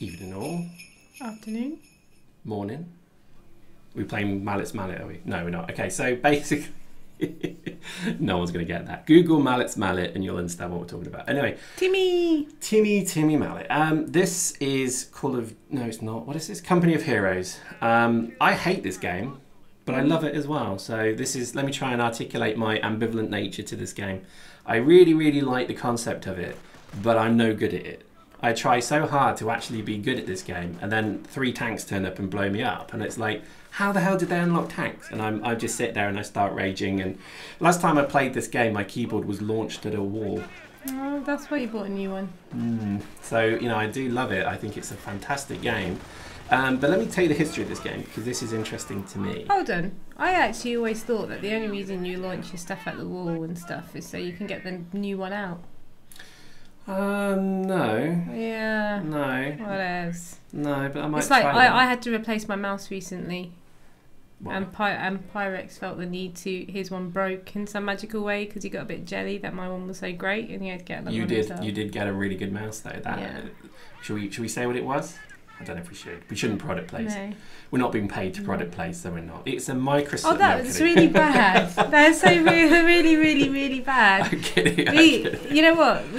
Evening all. Afternoon. Morning. We're playing Mallet's Mallet, are we? No, we're not. Okay, so basically, no one's going to get that. Google Mallet's Mallet and you'll understand what we're talking about. Anyway. Timmy Mallet. This is no, it's not. What is this? Company of Heroes. I hate this game, but I love it as well. So let me try and articulate my ambivalent nature to this game. I really, really like the concept of it, but I'm no good at it. I try so hard to actually be good at this game, and then 3 tanks turn up and blow me up, and it's like, how the hell did they unlock tanks? And I just sit there and I start raging. And last time I played this game, my keyboard was launched at a wall. Oh, that's why you bought a new one. So, you know, I do love it. I think it's a fantastic game. But let me tell you the history of this game, because this is interesting to me. Hold on. I actually always thought that the only reason you launch your stuff at the wall and stuff is so you can get the new one out. No. Yeah. No. What else? No, but I might It's like try I had to replace my mouse recently. What? And Pyrex felt the need to. His one broke in some magical way because he got a bit jelly that my one was so great, and he had to get another one himself. You did get a really good mouse though. Should we say what it was? I don't know if we should. We shouldn't product place. No. We're not being paid to product place, so we're not. It's a Microsoft. Oh, that was really bad. That's so really bad. I'm kidding. You know what?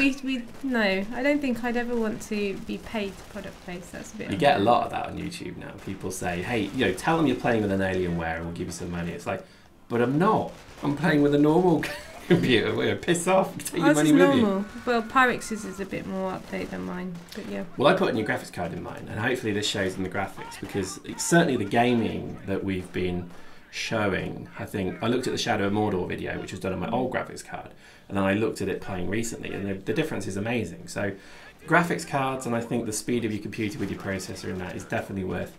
No, I don't think I'd ever want to be paid to product place. That's a bit. You get a lot of that on YouTube now. People say, "Hey, tell them you're playing with an Alienware, and we'll give you some money." It's like, but I'm not. I'm playing with a normal computer. We're piss off. Take your money with you. Well, Pyrex's is a bit more update than mine, but yeah. Well, I put a new graphics card in mine, and hopefully this shows in the graphics, because it's certainly the gaming that we've been showing. I think I looked at the Shadow of Mordor video, which was done on my old graphics card, and then I looked at it playing recently, and the difference is amazing. So, graphics cards, and I think the speed of your computer with your processor in that is definitely worth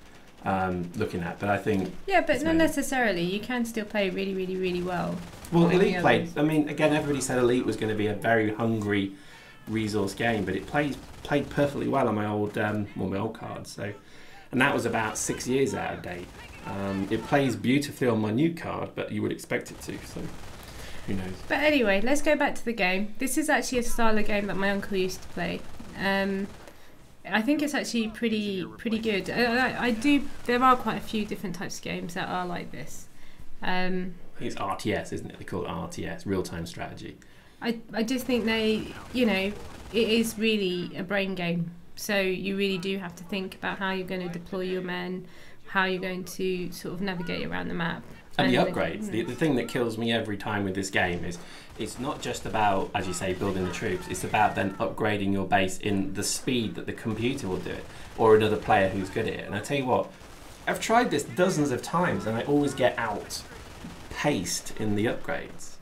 looking at. But I think but not necessarily. You can still play really well. Well, Elite played. I mean, again, everybody said Elite was going to be a very hungry resource game, but it played perfectly well on my old cards. So, and that was about 6 years out of date. It plays beautifully on my new card, but you would expect it to. So, who knows? But anyway, let's go back to the game. This is actually a style of game that my uncle used to play. I think it's actually pretty good. There are quite a few different types of games that are like this. It's RTS, isn't it? They call it RTS, real-time strategy. I just think it is really a brain game. So you really do have to think about how you're going to deploy your men, how you're going to sort of navigate around the map. And the upgrades. The thing that kills me every time with this game is it's not just about, as you say, building the troops. It's about then upgrading your base in the speed that the computer will do it, or another player who's good at it. And I tell you what, I've tried this dozens of times, and I always get outpaced in the upgrades.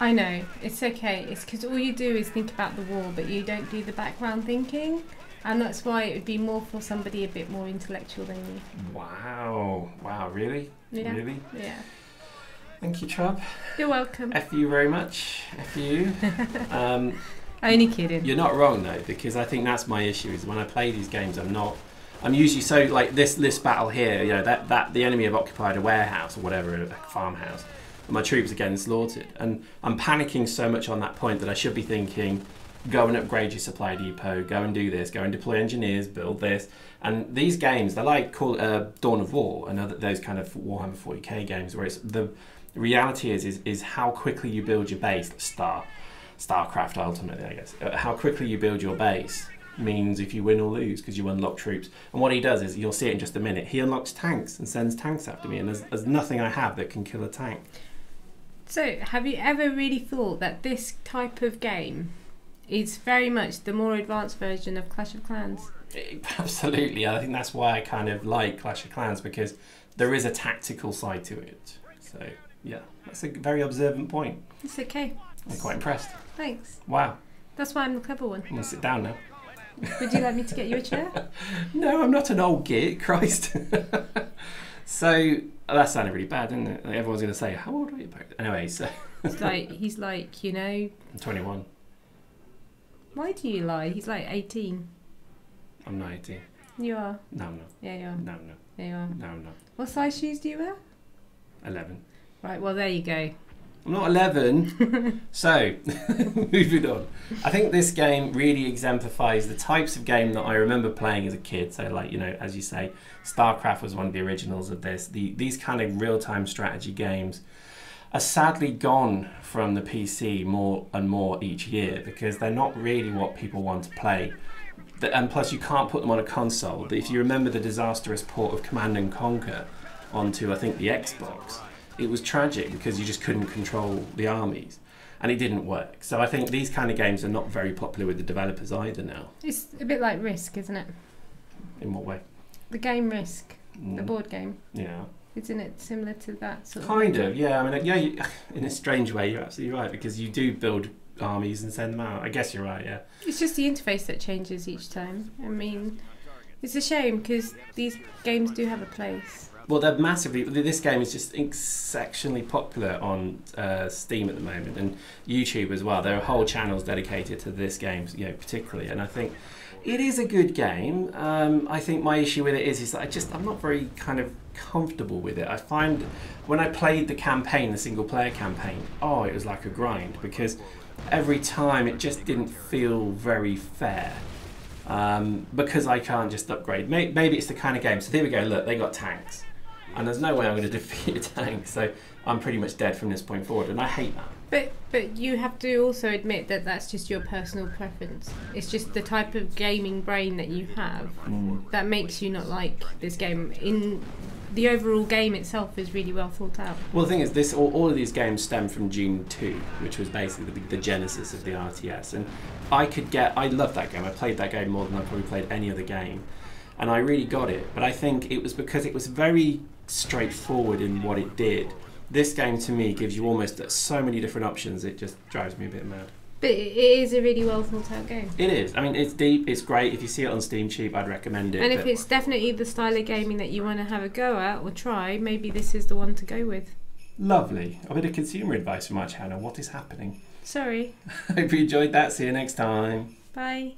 I know, it's okay. It's because all you do is think about the war, but you don't do the background thinking. And that's why it would be more for somebody a bit more intellectual than you. Wow, really? Yeah. Really? Yeah. Thank you, Trub. You're welcome. F you very much. F you. Only kidding. You're not wrong though, because I think that's my issue, is when I play these games I'm usually so, like this battle here, that the enemy have occupied a warehouse or whatever, a farmhouse, and my troops are getting slaughtered, and I'm panicking so much on that point that I should be thinking, go and upgrade your supply depot, go and do this, go and deploy engineers, build this. And these games, they're like Dawn of War and those kind of Warhammer 40k games, where it's the reality is how quickly you build your base. StarCraft ultimately, I guess. How quickly you build your base means if you win or lose, because you unlock troops. And what he does is, you'll see it in just a minute, he unlocks tanks and sends tanks after me, and there's nothing I have that can kill a tank. So, have you ever really thought that this type of game is very much the more advanced version of Clash of Clans? Absolutely. I think that's why I kind of like Clash of Clans, because there is a tactical side to it. So, yeah, that's a very observant point. It's okay. I'm quite impressed. Thanks. Wow. That's why I'm the clever one. I'm going to sit down now. Would you like me to get you a chair? No, I'm not an old git, Christ. So, that sounded really bad, didn't it? Like, everyone's going to say, how old are you? Anyway, so... he's like, I'm 21. Why do you lie? He's like 18. I'm not 18. You are? No, I'm not. Yeah, you are. No, I'm not. Yeah, you are. No, I'm not. What size shoes do you wear? 11. Right, well, there you go. I'm not 11. So, moving on. I think this game really exemplifies the types of game that I remember playing as a kid. So, like, you know, as you say, StarCraft was one of the originals of this. These kind of real-time strategy games are sadly gone from the PC more and more each year because they're not really what people want to play. And plus, you can't put them on a console. If you remember the disastrous port of Command & Conquer onto, I think, the Xbox, it was tragic because you just couldn't control the armies and it didn't work. So I think these kind of games are not very popular with the developers either now. It's a bit like Risk, isn't it? In what way? The game Risk, the board game. Yeah. Isn't it similar to that sort of Kind of, yeah. I mean, yeah, in a strange way, you're absolutely right because you do build armies and send them out. I guess you're right, yeah. It's just the interface that changes each time. I mean, it's a shame because these games do have a place. Well, they're massively. This game is just exceptionally popular on Steam at the moment and YouTube as well. There are whole channels dedicated to this game, you know, particularly. And I think it is a good game. I think my issue with it is that I'm not very kind of comfortable with it. I find when I played the campaign, the single-player campaign, it was like a grind because every time it just didn't feel very fair. Because I can't just upgrade. Maybe it's the kind of game. So here we go. Look, they got tanks. And there's no way I'm going to defeat a tank, so I'm pretty much dead from this point forward, and I hate that. But you have to also admit that that's just your personal preference. It's just the type of gaming brain that you have that makes you not like this game. In the overall game itself is really well thought out. Well, the thing is, all of these games stem from Dune 2, which was basically the genesis of the RTS, and I loved that game. I played that game more than I probably played any other game, and I really got it. But I think it was because it was very straightforward in what it did. This game to me gives you almost so many different options, it just drives me a bit mad. But it is a really well thought out game. It is. I mean, it's deep, it's great. If you see it on Steam cheap, I'd recommend it. And if it's definitely the style of gaming that you want to have a go at or try, maybe this is the one to go with. Lovely. A bit of consumer advice from our channel. What is happening? Sorry. Hope you enjoyed that. See you next time. Bye.